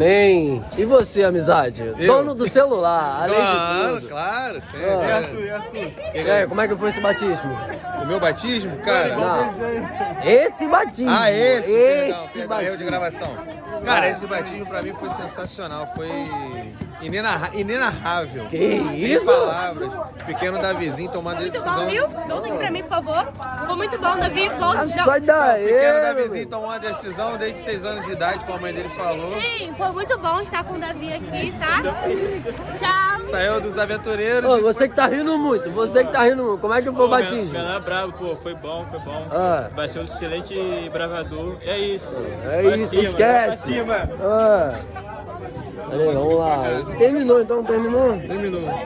Bem, e você, amizade? Dono do celular, além de tudo. Claro, sempre. Ah. Arthur. E aí, como é que foi esse batismo? O meu batismo, cara? Não. Esse batismo. Ah, esse? Esse Perdão, erro de batismo. gravação. Cara, esse batismo pra mim foi sensacional, foi inenarrável. Que Sem isso? palavras. Pequeno Davizinho tomando a Muito decisão. bom, viu? Volta aqui pra mim, por favor. Ficou muito bom, Davi. Volta. Sai daí, Pequeno meu Davizinho amigo. tomou uma decisão desde 6 anos de idade, como a mãe dele falou. Sim, foi muito bom estar com o Davi aqui, tá? Tchau. Saiu dos aventureiros. Ô, e você que tá rindo muito, como é que foi o batismo? Menor é bravo, pô, foi bom. Ah. Vai ser um excelente bravador. É isso. É Pra isso, cima, esquece. Pra cima. Ah. Peraí, vamos lá. Terminou então, terminou? Terminou.